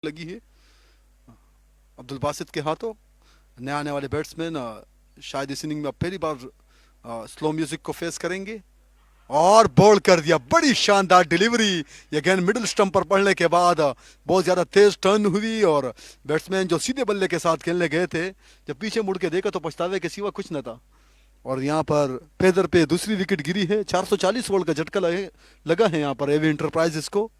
लगी है अब्दुल बासित के हाथों। नया आने वाले बैट्समैन शायद इस इनिंग में अब पहली बार स्लो म्यूजिक को फेस करेंगे। और बॉल कर दिया, बड़ी शानदार डिलीवरी। ये गेंद मिडिल स्टंप पर पड़ने के बाद बहुत ज्यादा तेज टर्न हुई और बैट्समैन जो सीधे बल्ले के साथ खेलने गए थे, जब पीछे मुड़ के देखा तो पछतावे के सिवा कुछ न था। और यहाँ पर पेदर पे दूसरी विकेट गिरी है। 440 बॉल का झटका लगा है यहाँ पर एवी इंटरप्राइजेस को।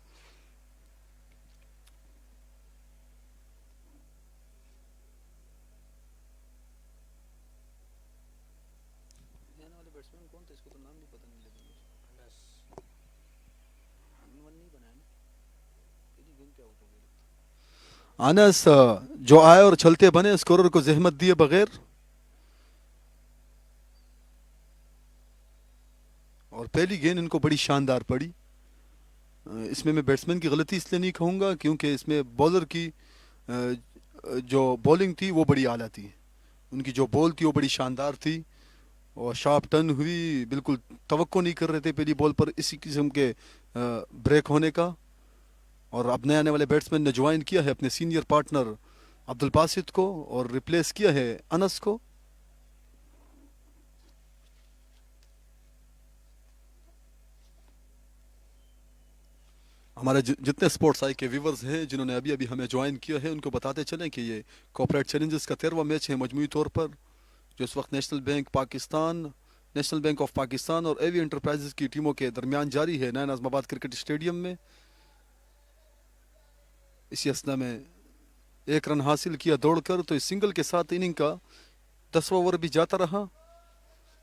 अनस जो आए और चलते बने, स्कोरर को जहमत दिए बगैर। और पहली गेंद इनको बड़ी शानदार पड़ी। इसमें मैं बैट्समैन की गलती इसलिए नहीं कहूँगा क्योंकि इसमें बॉलर की जो बॉलिंग थी वो बड़ी आला थी। उनकी जो बॉल थी वो बड़ी शानदार थी और शार्प टर्न हुई। बिल्कुल तवक्को नहीं कर रहे थे पहली बॉल पर इसी किस्म के ब्रेक होने का। और अब नए आने वाले बैट्समैन ने ज्वाइन किया है अपने सीनियर पार्टनर अब्दुल बासित को और रिप्लेस किया है अनस को। हमारे जितने स्पोर्ट्स आई के व्यूवर्स हैं जिन्होंने अभी अभी हमें ज्वाइन किया है, उनको बताते चलें कि ये कॉर्पोरेट चैलेंजर्स का 13वां मैच है मजमूई तौर पर, जो इस वक्त नेशनल बैंक ऑफ पाकिस्तान और एवी इंटरप्राइजेस की टीमों के दरमियान जारी है नया नाजमाबाद क्रिकेट स्टेडियम में। इसी असना में एक रन हासिल किया दौड़कर, तो इस सिंगल के साथ इनिंग का 10वां ओवर भी जाता रहा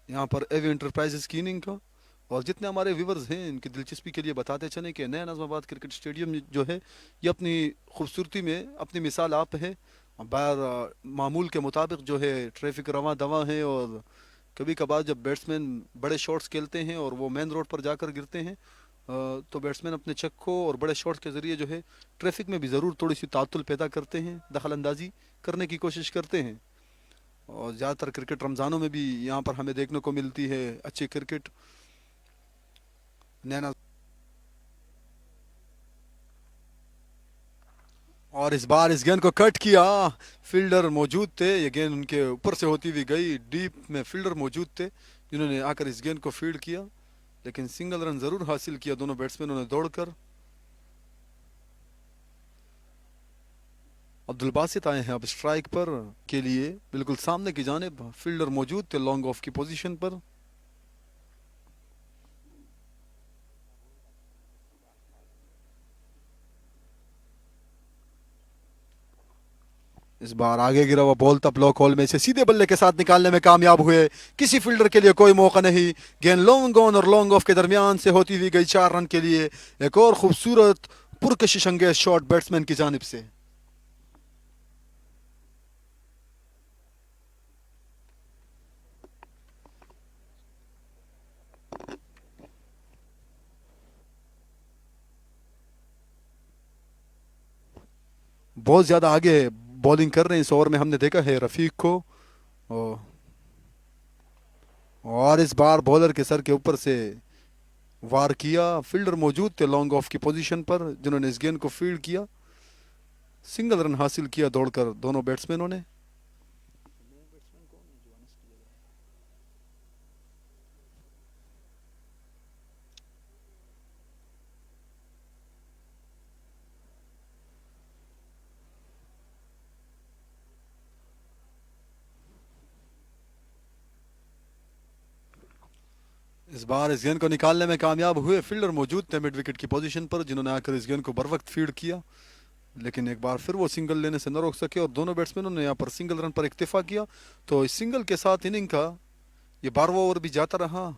यहाँ पर एवी इंटरप्राइजेस की इनिंग का। और जितने हमारे व्यूवर्स हैं इनकी दिलचस्पी के लिए बताते चलें कि नया नाजमाबाद क्रिकेट स्टेडियम जो है ये अपनी खूबसूरती में अपनी मिसाल आप है। बार मामूल के मुताबिक जो है ट्रैफिक रवां दवा है और कभी कभार जब बैट्समैन बड़े शॉट्स खेलते हैं और वो मेन रोड पर जाकर गिरते हैं, तो बैट्समैन अपने छक्कों और बड़े शॉट्स के ज़रिए जो है ट्रैफिक में भी ज़रूर थोड़ी सी तातुल पैदा करते हैं, दखल अंदाजी करने की कोशिश करते हैं। और ज़्यादातर क्रिकेट रमज़ानों में भी यहाँ पर हमें देखने को मिलती है अच्छी क्रिकेट। नैना और इस बार इस गेंद को कट किया। फील्डर मौजूद थे, ये गेंद उनके ऊपर से होती हुई गई। डीप में फील्डर मौजूद थे जिन्होंने आकर इस गेंद को फील्ड किया, लेकिन सिंगल रन जरूर हासिल किया दोनों बैट्समैनों ने दौड़कर। अब्दुल बासित आए हैं अब स्ट्राइक पर के लिए, बिल्कुल सामने की जानिब फील्डर मौजूद थे लॉन्ग ऑफ की पोजीशन पर। इस बार आगे गिरा हुआ बॉल था ब्लॉक होल में, से सीधे बल्ले के साथ निकालने में कामयाब हुए। किसी फील्डर के लिए कोई मौका नहीं। गेंद लॉन्ग ऑन और लॉन्ग ऑफ के दरमियान से होती हुई गई 4 रन के लिए। एक और खूबसूरत पुरकशिश अंगेज शॉट बैट्समैन की जानिब से। बहुत ज्यादा आगे बॉलिंग कर रहे हैं इस ओवर में, हमने देखा है रफीक को। ओ, और इस बार बॉलर के सर के ऊपर से वार किया। फील्डर मौजूद थे लॉन्ग ऑफ की पोजीशन पर जिन्होंने इस गेंद को फील्ड किया। सिंगल रन हासिल किया दौड़कर दोनों बैट्समैनों ने। इस बार इस गेंद को निकालने में कामयाब हुए। फील्डर मौजूद थे मिड विकेट की पोजीशन पर जिन्होंने आकर इस गेंद को बर वक्त फील्ड किया, लेकिन एक बार फिर वो सिंगल लेने से न रोक सके और दोनों बैट्समैनों ने यहाँ पर सिंगल रन पर इक्तिफा किया। तो इस सिंगल के साथ इनिंग का ये 12वां ओवर भी जाता रहा।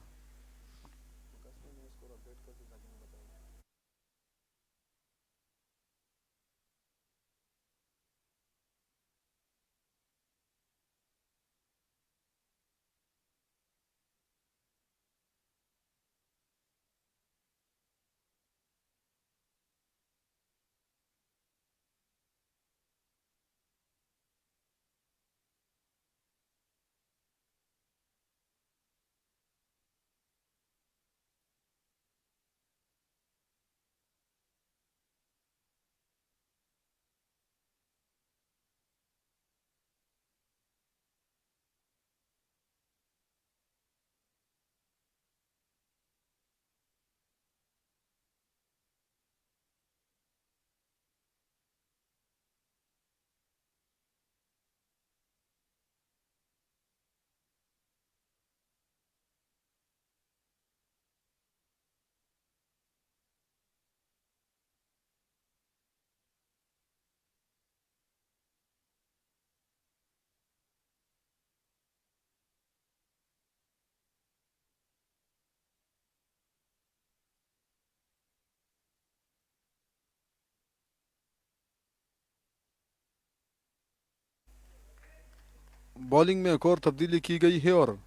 बॉलिंग में एक और तब्दीली की गई है और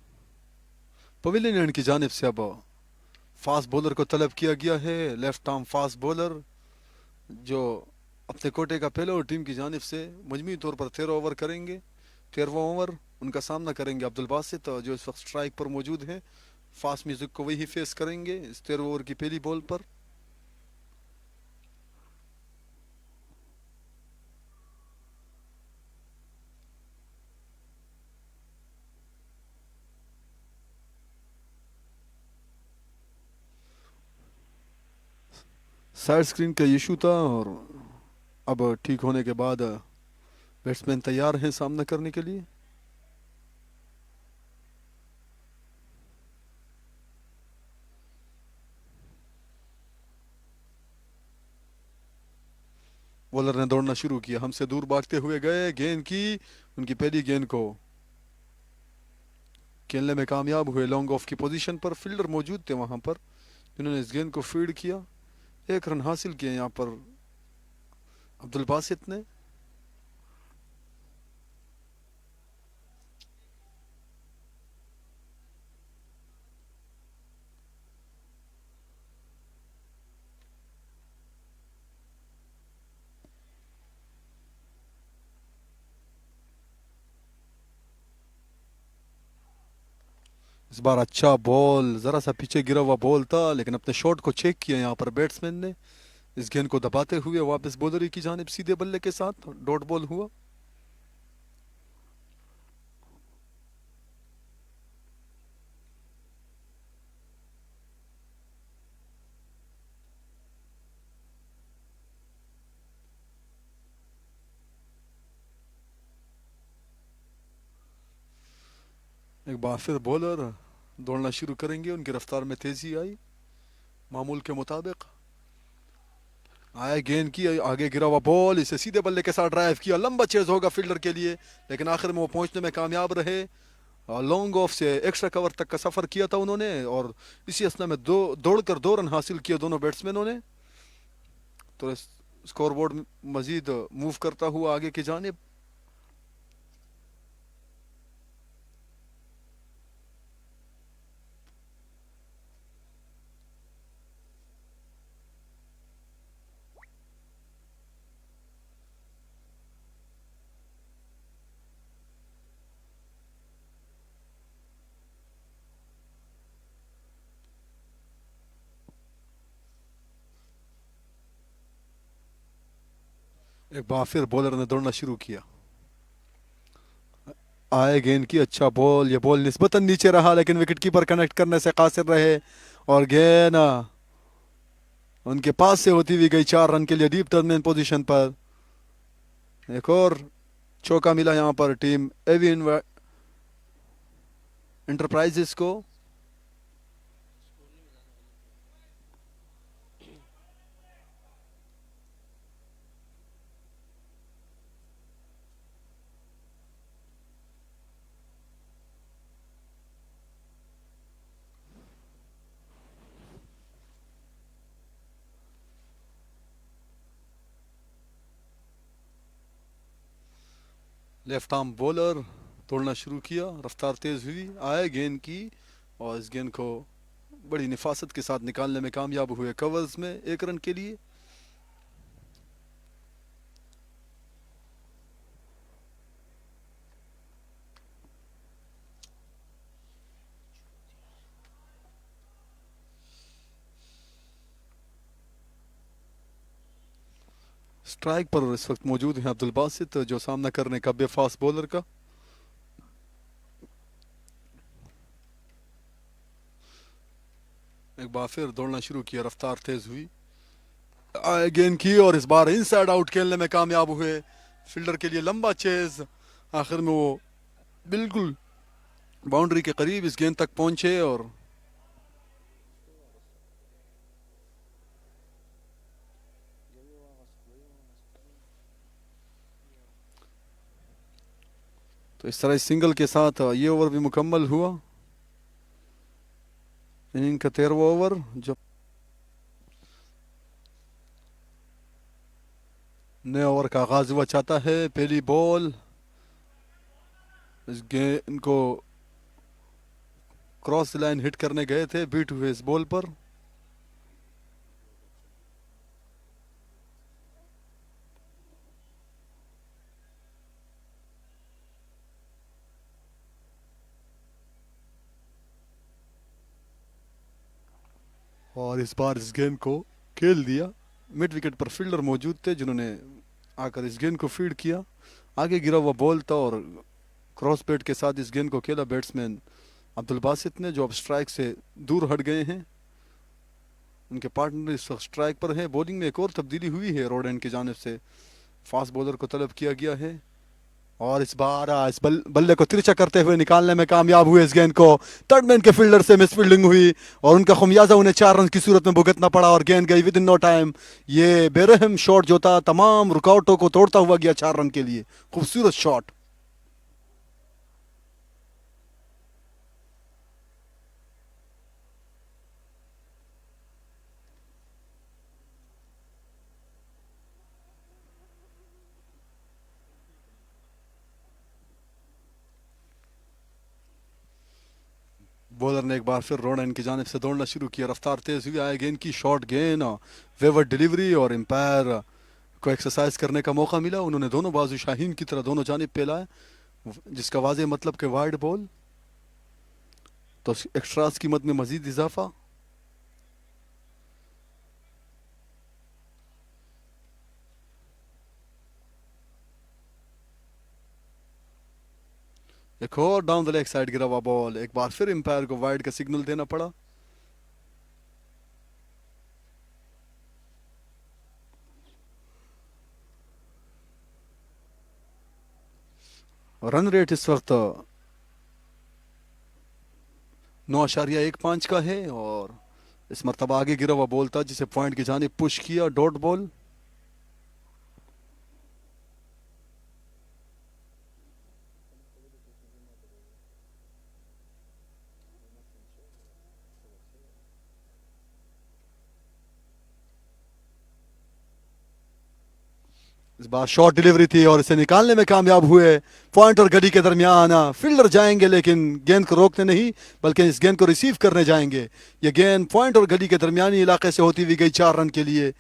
पवेलियन एंड की जानिब से अब फास्ट बॉलर को तलब किया गया है। लेफ्ट आर्म फास्ट बॉलर जो अपने कोटे का पहले और टीम की जानिब से मजमूई तौर पर 13 ओवर करेंगे। 13वां ओवर उनका सामना करेंगे अब्दुल बासित जो इस वक्त स्ट्राइक पर मौजूद हैं। फास्ट म्यूजिक को वही फेस करेंगे इस 13 ओवर की पहली बॉल पर। साइड स्क्रीन का इशू था और अब ठीक होने के बाद बैट्समैन तैयार हैं सामना करने के लिए। बॉलर ने दौड़ना शुरू किया, हमसे दूर भागते हुए गए, गेंद की, उनकी पहली गेंद को खेलने में कामयाब हुए। लॉन्ग ऑफ की पोजीशन पर फील्डर मौजूद थे वहां पर जिन्होंने इस गेंद को फीड किया। 1 रन हासिल किए यहाँ पर अब्दुल बासित ने। इस बार अच्छा बॉल, जरा सा पीछे गिरा हुआ बॉल था लेकिन अपने शॉट को चेक किया यहाँ पर बैट्समैन ने। इस गेंद को दबाते हुए वापस बॉलरी की जानिब सीधे बल्ले के साथ डॉट बॉल हुआ। एक बार फिर बॉलर दौड़ना शुरू करेंगे, उनकी रफ्तार में तेजी आई मामूल के मुताबिक। आया गेंद की, आगे गिरा हुआ बॉल, इसे सीधे बल्ले के साथ ड्राइव किया, लंबा चेज होगा फील्डर के लिए लेकिन आखिर में वो पहुंचने में कामयाब रहे। लॉन्ग ऑफ से एक्स्ट्रा कवर तक का सफर किया था उन्होंने और इसी असना में दौड़कर 2 रन हासिल किए दोनों बैट्समैनों ने। तो स्कोर बोर्ड मजीद मूव करता हुआ आगे की जानिब। एक बार फिर बॉलर ने दौड़ना शुरू किया, आए गेंद की, अच्छा बॉल, ये बॉल निस्बतन नीचे रहा लेकिन विकेट कीपर कनेक्ट करने से कासिर रहे और गेंद उनके पास से होती हुई गई 4 रन के लिए डीप टर्न पोजीशन पर। एक और चौका मिला यहाँ पर टीम एवियन इंटरप्राइजेस को। लेफ्ट आर्म बॉलर तोड़ना शुरू किया, रफ्तार तेज हुई, आए गेंद की और इस गेंद को बड़ी निफासत के साथ निकालने में कामयाब हुए कवर्स में 1 रन के लिए। स्ट्राइक पर इस वक्त मौजूद है अब्दुल बासित जो सामना करने का बेफास्ट बॉलर का। एक बार फिर दौड़ना शुरू किया, रफ्तार तेज हुई, आए गेंद की और इस बार इनसाइड आउट खेलने में कामयाब हुए। फील्डर के लिए लंबा चेज, आखिर में वो बिल्कुल बाउंड्री के करीब इस गेंद तक पहुंचे और तो इस तरह सिंगल के साथ ये ओवर भी मुकम्मल हुआ। इनिंग का 13वां ओवर जो नए ओवर का आगाज हुआ चाहता है। पहली बॉल, इस गेंद को क्रॉस लाइन हिट करने गए थे, बीट हुए इस बॉल पर। और इस बार इस गेंद को खेल दिया। मिड विकेट पर फील्डर मौजूद थे जिन्होंने आकर इस गेंद को फील्ड किया। आगे गिरा हुआ बॉल था और क्रॉस पेट के साथ इस गेंद को खेला बैट्समैन अब्दुल बासित ने, जो अब स्ट्राइक से दूर हट गए हैं। उनके पार्टनर इस वक्त स्ट्राइक पर है। बॉलिंग में एक और तब्दीली हुई है, रॉड एंड की जानिब से फास्ट बॉलर को तलब किया गया है। और इस बार इस बल्ले को तिरछा करते हुए निकालने में कामयाब हुए इस गेंद को। थर्ड मैन के फील्डर से मिस फील्डिंग हुई और उनका खुमियाजा उन्हें 4 रन की सूरत में भुगतना पड़ा और गेंद गई विद इन नो टाइम। ये बेरहम शॉट जो था तमाम रुकावटों को तोड़ता हुआ गया 4 रन के लिए। खूबसूरत शॉट। बॉलर ने एक बार फिर रोड एंड की जानिब से दौड़ना शुरू किया। रफ्तार तेज हुई, आए गेंद की शॉर्ट गेंद, वेवर डिलीवरी और एम्पायर को एक्सरसाइज करने का मौका मिला। उन्होंने दोनों बाजू शाहीन की तरह दोनों जानिब फैलाए, जिसका वाजे मतलब कि वाइड बॉल। तो एक्स्ट्रास कीमत में मजीद इजाफा। एक और डाउन द लेग साइड गिरा हुआ बॉल। एक बार फिर एम्पायर को वाइड का सिग्नल देना पड़ा। रन रेट इस वक्त 9.15 का है और इस मरतबा आगे गिरा हुआ बॉल था जिसे पॉइंट की जानिब पुश किया, डॉट बॉल। इस बार शॉर्ट डिलीवरी थी और इसे निकालने में कामयाब हुए। पॉइंट और गली के दरमियान फील्डर जाएंगे लेकिन गेंद को रोकने नहीं बल्कि इस गेंद को रिसीव करने जाएंगे। ये गेंद पॉइंट और गली के दरमियानी इलाके से होती हुई गई 4 रन के लिए।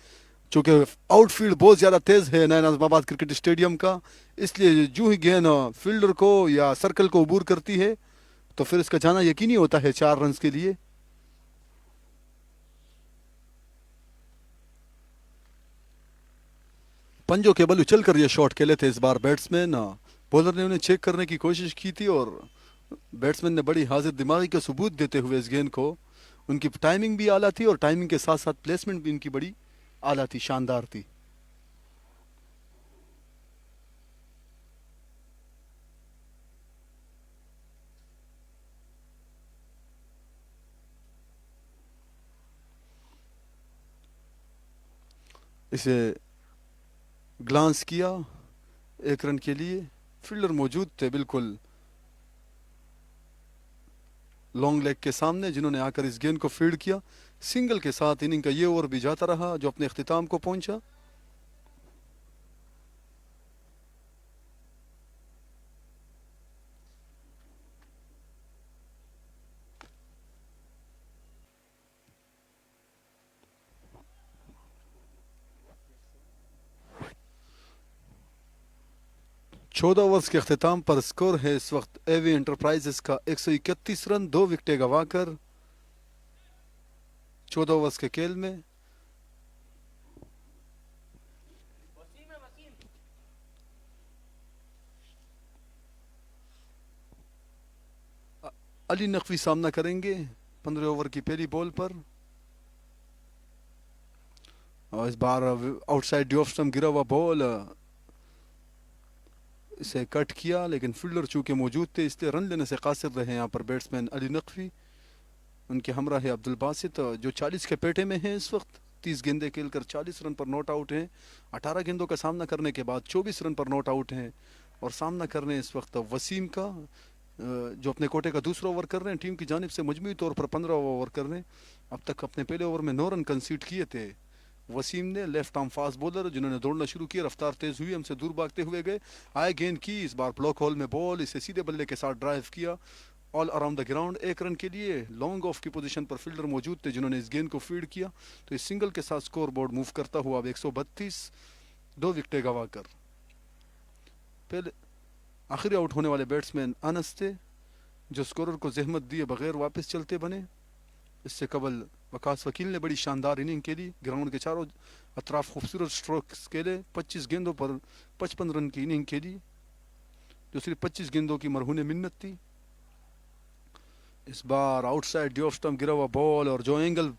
चूंकि आउटफील्ड बहुत ज़्यादा तेज़ है नया नजमाबाद क्रिकेट स्टेडियम का, इसलिए जो ही गेंद फील्डर को या सर्कल को अबूर करती है तो फिर इसका जाना यकीनी होता है 4 रन के लिए। पंजों के बल उछल कर ये शॉट खेले थे इस बार बैट्समैन। बॉलर ने उन्हें चेक करने की कोशिश की थी और बैट्समैन ने बड़ी हाजिर दिमागी का सबूत देते हुए इस गेंद को, उनकी टाइमिंग भी आला थी और टाइमिंग के साथ साथ प्लेसमेंट भी उनकी बड़ी आला थी, शानदार थी। इसे ग्लांस किया 1 रन के लिए। फील्डर मौजूद थे बिल्कुल लॉन्ग लेग के सामने जिन्होंने आकर इस गेंद को फील्ड किया। सिंगल के साथ इनिंग का ये ओवर भी जाता रहा जो अपने अख्तिताम को पहुंचा। चौदह ओवर्स के अख्तिताम पर स्कोर है इस वक्त एवी एंटरप्राइजेस का 131 रन, 2 विकेटें गंवाकर 14 ओवर्स के खेल में। अली नकवी सामना करेंगे 15 ओवर की पहली बॉल पर। और इस बार आउटसाइड डी ऑफ स्टंप गिरा हुआ बॉल, इसे कट किया लेकिन फील्डर चूंकि मौजूद थे इसलिए रन लेने से कासिर रहे यहाँ पर बैट्समैन अली नकवी। उनके हमरा है अब्दुल बासित जो 40 के पेटे में है इस वक्त। 30 गेंदें खेलकर 40 रन पर नॉट आउट हैं। 18 गेंदों का सामना करने के बाद 24 रन पर नॉट आउट हैं और सामना कर रहे हैं इस वक्त वसीम का, जो अपने कोटे का दूसरा ओवर कर रहे हैं। टीम की जानिब से मजमूई तौर पर 15 ओवर कर रहे हैं। अब तक अपने पहले ओवर में 9 रन कंसीड किए थे वसीम ने लेफ्ट आर्म फास्ट बॉलर जिन्होंने दौड़ना शुरू किया, रफ्तार तेज हुई, हमसे दूर भागते हुए गए, आए गेंद की, इस बार ब्लॉक होल में बॉल, इसे सीधे बल्ले के साथ ड्राइव किया ऑल अराउंड द ग्राउंड, एक रन के लिए। लॉन्ग ऑफ की पोजीशन पर फील्डर मौजूद थे जिन्होंने इस गेंद को फील्ड किया, तो इस सिंगल के साथ स्कोर बोर्ड मूव करता हुआ अब 132, 2 विकेटें गंवाकर। पहले आखिरी आउट होने वाले बैट्समैन अनस थे जो स्कोरर को जहमत दिए बगैर वापस चलते बने। इससे कबल वकास वकील ने बड़ी शानदार इनिंग खेली, ग्राउंड के चारों अतराफ खूबसूरत स्ट्रोक्स खेले, 25 गेंदों पर 55 रन की इनिंग खेली जो सिर्फ 25 गेंदों की मरहून मिन्नत थी। इस बार आउटसाइड डी ऑफ स्टंप गिरा हुआ बॉल और जो एंगल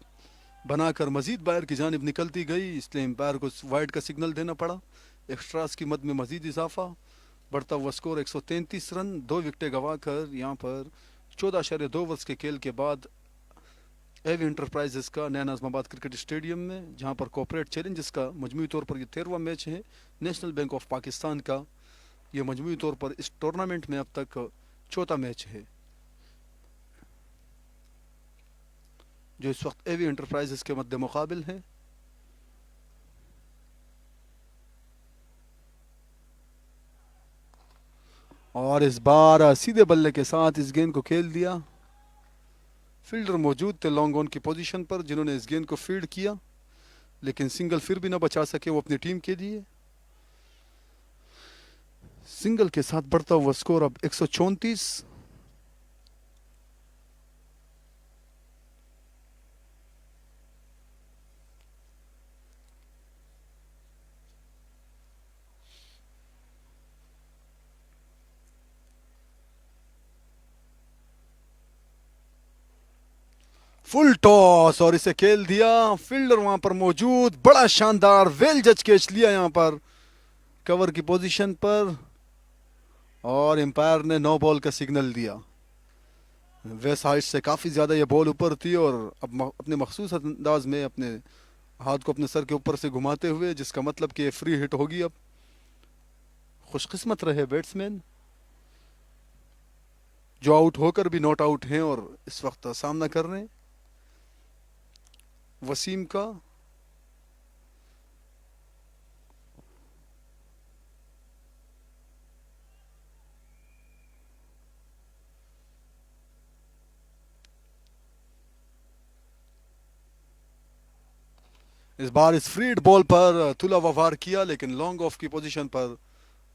बनाकर मजीद बाहर की जानिब निकलती गई, इसलिए एम्पायर को वाइड का सिग्नल देना पड़ा। एक्स्ट्रास की मद में मजीद इजाफा, बढ़ता हुआ स्कोर 133 रन, 2 विकेटें गंवाकर यहाँ पर 14.2 ओवर्स के खेल के बाद एवी इंटरप्राइजेस का नया नाज़माबाद क्रिकेट स्टेडियम में, जहां पर कॉर्पोरेट चैलेंजर्स का मजमूई तौर पर यह 13वां मैच है, नेशनल बैंक ऑफ पाकिस्तान का यह मजमूई तौर पर इस टूर्नामेंट में अब तक चौथा मैच है जो इस वक्त एवी इंटरप्राइजेस के मद्दे मुकाबिल है। और इस बार सीधे बल्ले के साथ इस गेंद को खेल दिया, फील्डर मौजूद थे लॉन्ग ऑन की पोजीशन पर जिन्होंने इस गेंद को फील्ड किया, लेकिन सिंगल फिर भी ना बचा सके वो अपनी टीम के लिए। सिंगल के साथ बढ़ता हुआ स्कोर अब 134। फुल टॉस और इसे खेल दिया, फील्डर वहां पर मौजूद, बड़ा शानदार वेल जज कैच लिया यहां पर कवर की पोजीशन पर और एम्पायर ने नो बॉल का सिग्नल दिया। वेस्ट हाइट से काफ़ी ज़्यादा ये बॉल ऊपर थी और अब अपने मखसूस अंदाज में अपने हाथ को अपने सर के ऊपर से घुमाते हुए, जिसका मतलब कि फ्री हिट होगी। अब खुशकिस्मत रहे बैट्समैन जो आउट होकर भी नॉट आउट हैं और इस वक्त सामना कर रहे हैं वसीम का। इस बार इस फ्रीड बॉल पर तुला ववार किया, लेकिन लॉन्ग ऑफ की पोजीशन पर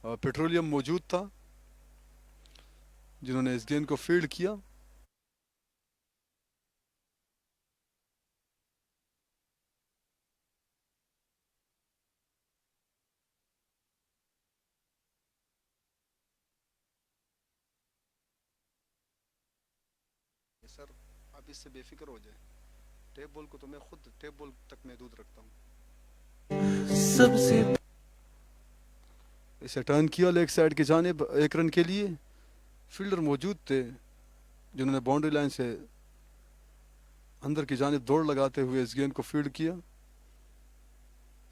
पेट्रोलियम मौजूद था जिन्होंने इस गेंद को फील्ड किया। सर आप इससे बेफिक्र हो जाए, टेप बॉल को तो मैं खुद टेप बॉल तक महदूद रखता हूँ। सबसे इसे टर्न किया लेग साइड की जानिब, 1 रन के लिए। फील्डर मौजूद थे जिन्होंने बाउंड्री लाइन से अंदर की जानिब दौड़ लगाते हुए इस गेंद को फील्ड किया।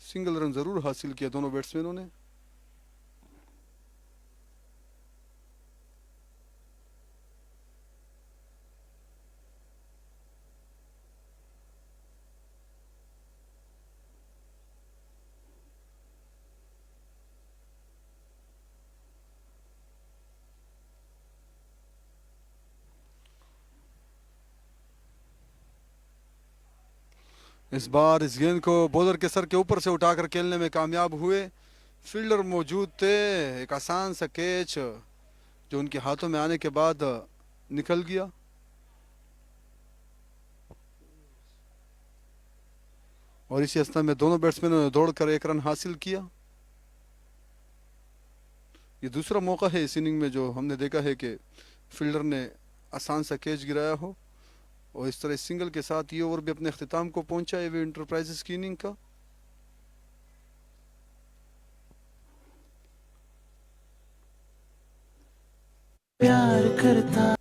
सिंगल रन जरूर हासिल किया दोनों बैट्समैनों ने। इस बार इस गेंद को बॉलर के सर के ऊपर से उठाकर खेलने में कामयाब हुए। फील्डर मौजूद थे, एक आसान सा कैच जो उनके हाथों में आने के बाद निकल गया। और इसी अवस्था में दोनों बैट्समैनों ने दौड़कर 1 रन हासिल किया। ये दूसरा मौका है इस इनिंग में जो हमने देखा है कि फील्डर ने आसान सा कैच गिराया हो और इस तरह सिंगल के साथ ये ओवर भी अपने अख्तिताम को पहुंचा एवी इंटरप्राइजेस की इनिंग का। प्यार करता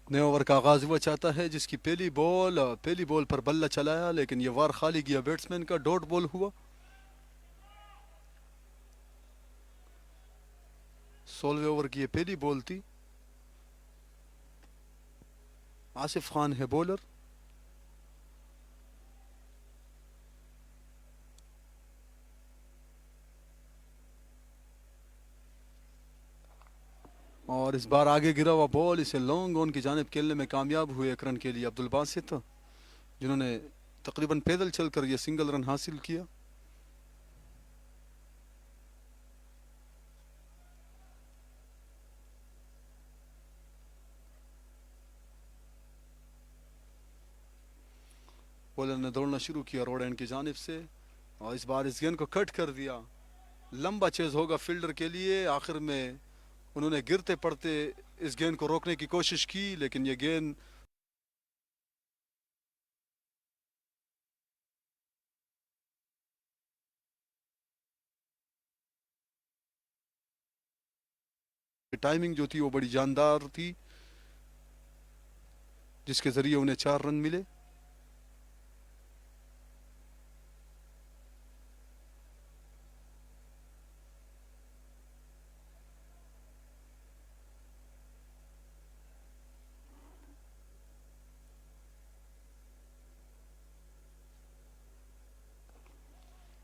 नए ओवर का आगाज हुआ चाहता है, जिसकी पहली बॉल पर बल्ला चलाया, लेकिन ये वार खाली गया बैट्समैन का, डॉट बॉल हुआ। 16वें ओवर की ये पहली बॉल थी। आसिफ खान है बॉलर। और इस बार आगे गिरा हुआ बॉल, इसे लॉन्ग ऑन की जानिब खेलने में कामयाब हुए एक रन के लिए अब्दुल बासित, जिन्होंने तकरीबन पैदल चलकर यह सिंगल रन हासिल किया। बॉलर ने दौड़ना शुरू किया रोड एंड की जानिब से, और इस बार इस गेंद को कट कर दिया। लंबा चेज होगा फील्डर के लिए। आखिर में उन्होंने गिरते पड़ते इस गेंद को रोकने की कोशिश की, लेकिन ये गेंद टाइमिंग जो थी वो बड़ी जानदार थी, जिसके जरिए उन्हें 4 रन मिले।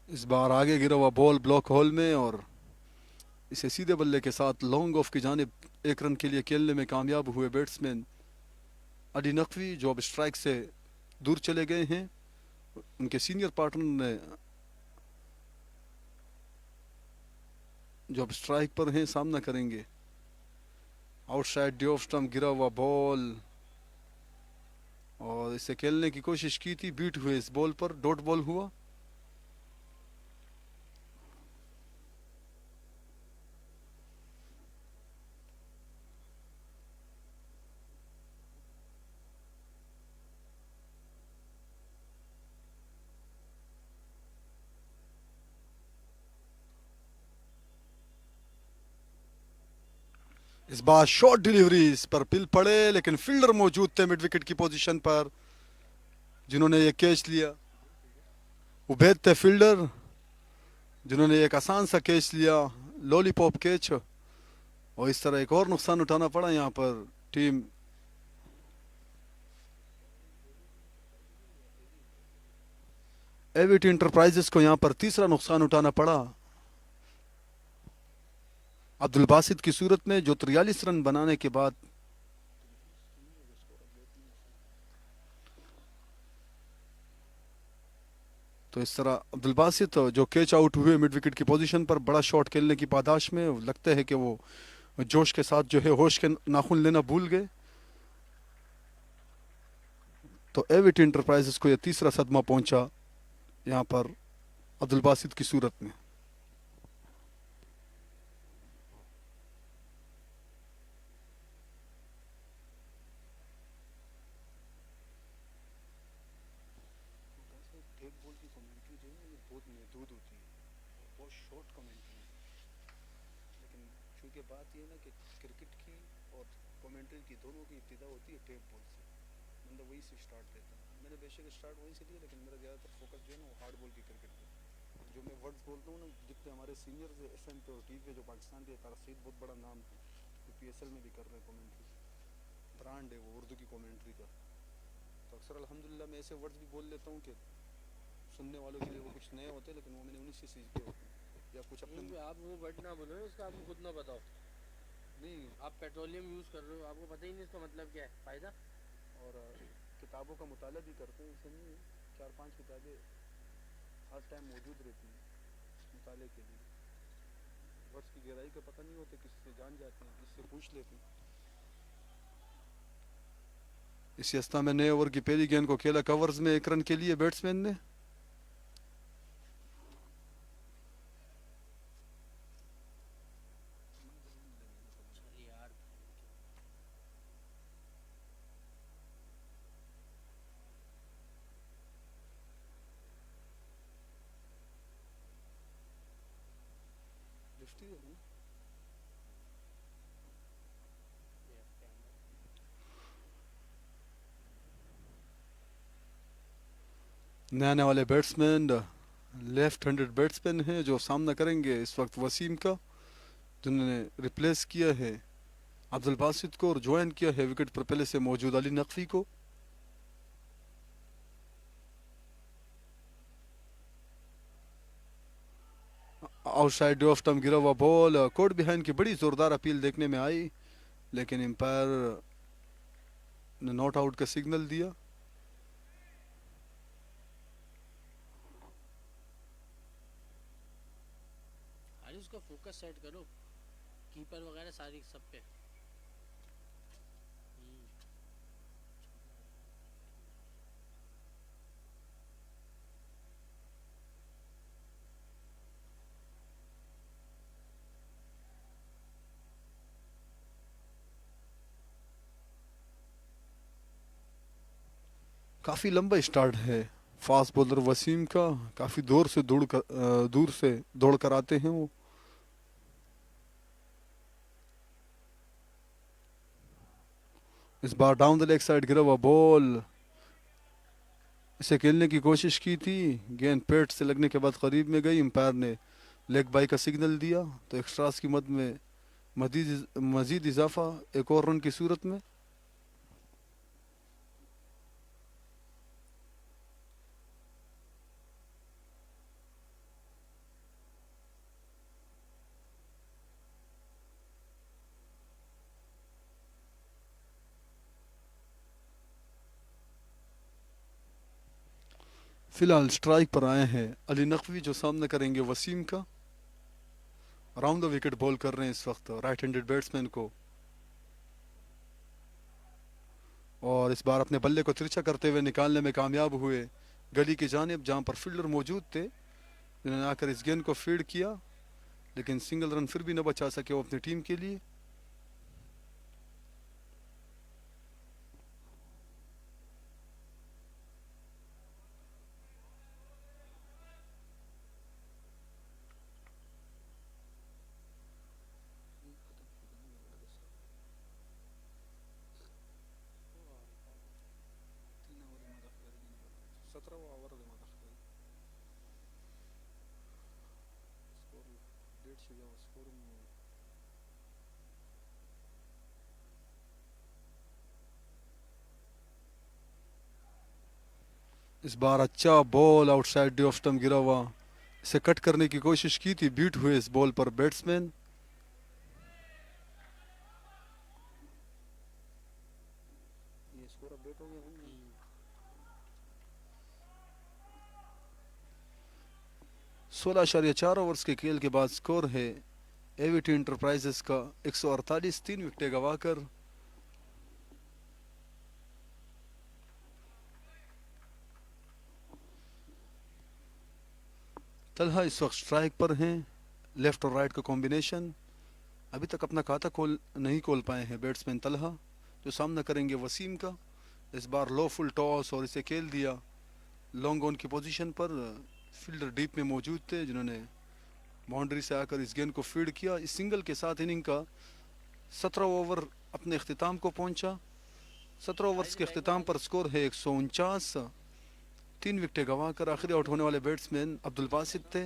इस बार आगे गिरा हुआ बॉल ब्लॉक होल में, और इसे सीधे बल्ले के साथ लॉन्ग ऑफ की जानिब एक रन के लिए खेलने में कामयाब हुए बैट्समैन अली नकवी, जो अब स्ट्राइक से दूर चले गए हैं। उनके सीनियर पार्टनर ने, जो अब स्ट्राइक पर हैं, सामना करेंगे। आउटसाइड डी ऑफ स्टंप गिरा हुआ बॉल, और इसे खेलने की कोशिश की थी, बीट हुए इस बॉल पर, डॉट बॉल हुआ। इस बार शॉर्ट डिलीवरी इस पर पिल पड़े, लेकिन फील्डर मौजूद थे मिड विकेट की पोजीशन पर, जिन्होंने ये कैच लिया। उबैद थे फील्डर, जिन्होंने एक आसान सा कैच लिया, लॉलीपॉप कैच, और इस तरह एक और नुकसान उठाना पड़ा यहाँ पर टीम एवीटी इंटरप्राइजेस को। यहाँ पर तीसरा नुकसान उठाना पड़ा अब्दुल बासित की सूरत में, जो 43 रन बनाने के बाद तो इस तरह अब्दुल बासित जो कैच आउट हुए मिड विकेट की पोजीशन पर, बड़ा शॉट खेलने की पादाश में, लगता है कि वो जोश के साथ जो है होश के नाखून लेना भूल गए। तो एवीटी इंटरप्राइजेस को यह तीसरा सदमा पहुंचा यहाँ पर अब्दुल बासित की सूरत में। क्योंकि बात ये है ना कि क्रिकेट की और कमेंट्री की दोनों की इब्तिदा होती है टेप बॉल से, बंदा वही से स्टार्ट देता है। मैंने बेशक स्टार्ट वहीं से लिया, लेकिन मेरा ज़्यादातर फोकस जो है ना वो हार्ड बॉल की क्रिकेट पे। जो मैं वर्ड्स बोलता हूँ ना, जितने हमारे सीनियर एफ एम पे और टीवी पे जो पाकिस्तान के, तारसीद बहुत बड़ा नाम है, तो PSL में भी कर रहे हैं कमेंट्री, ब्रांड है वो उर्दू की कमेंट्री का। तो अक्सर अल्हम्दुलिल्लाह मैं ऐसे वर्ड्स भी बोल लेता हूँ कि सुनने वालों के लिए वो कुछ नए होते हैं, लेकिन वो मैंने उन्हीं से सीख के होते हैं, या कुछ अपने आप वो वर्ड ना बोलो इसका, आपको खुद ना बताओ। नहीं। आप पेट्रोलियम यूज़ कर रहे हो, आपको पता ही नहीं इसका मतलब क्या है, फ़ायदा। और किताबों का मुताला भी करते हैं, ऐसे नहीं है, 4-5 किताबें हर टाइम मौजूद रहती हैं मुताले के लिए। वर्ड्स की गहराई का पता नहीं होता, किससे जान जाते हैं, किससे पूछ लेते हैं। इसी अवस्था में नए ओवर की पहली गेंद को खेला कवर्स में एक रन के लिए बैट्समैन ने। चल यार, लेफ्टी है ना? ये इसके अंदर नए आने वाले बैट्समैन लेफ्ट हैंडेड बैट्समैन हैं जो सामना करेंगे इस वक्त वसीम का, जिन्होंने रिप्लेस किया है अब्दुल बासित को और ज्वाइन किया है विकेट पर पहले से मौजूद अली नकवी को। आउटसाइड ऑफ स्टंप गिरा हुआ बॉल, कोर्ट बिहाइंड की बड़ी जोरदार अपील देखने में आई, लेकिन एम्पायर ने नॉट आउट का सिग्नल दिया। अरे उसका फोकस सेट करो, कीपर वगैरह सारी सब पे। काफी लंबा स्टार्ट है फास्ट बॉलर वसीम का, काफी दूर से दौड़ कर आते हैं वो। इस बार डाउन द लेग साइड गिरा हुआ बॉल, इसे खेलने की कोशिश की थी, गेंद पेट से लगने के बाद करीब में गई, एम्पायर ने लेग बाई का सिग्नल दिया, तो एक्स्ट्रास की मद में मजीद इजाफा एक और रन की सूरत में। फिलहाल स्ट्राइक पर आए हैं अली नकवी जो सामना करेंगे वसीम का। राउंड द विकेट बॉल कर रहे हैं इस वक्त राइट हैंडेड बैट्समैन को, और इस बार अपने बल्ले को तिरछा करते हुए निकालने में कामयाब हुए गली की जानिब, जहां पर फील्डर मौजूद थे जिन्होंने आकर इस गेंद को फील्ड किया, लेकिन सिंगल रन फिर भी न बचा सके वो अपनी टीम के लिए। इस बार अच्छा बॉल आउटसाइड ऑफ स्टंप गिरा हुआ, इसे कट करने की कोशिश की थी, बीट हुए इस बॉल पर बैट्समैन। 16.4 ओवर्स के खेल के बाद स्कोर है एवीटी इंटरप्राइजेस का 148, 3 विकेटें गवाकर। तलहा इस वक्त स्ट्राइक पर हैं, लेफ्ट और राइट का कॉम्बिनेशन, अभी तक अपना खाता नहीं खोल पाए हैं बैट्समैन तलहा, जो सामना करेंगे वसीम का। इस बार लो फुल टॉस और इसे खेल दिया लॉन्ग ऑन की पोजीशन पर, फील्डर डीप में मौजूद थे जिन्होंने बाउंड्री से आकर इस गेंद को फील्ड किया। इस सिंगल के साथ इनिंग का 17 ओवर अपने अख्तिताम को पहुंचा। 17 ओवर्स के अख्तिताम पर स्कोर है 149, 3 विकेटें गंवाकर आखिरी आउट होने वाले बैट्समैन अब्दुल बासित थे।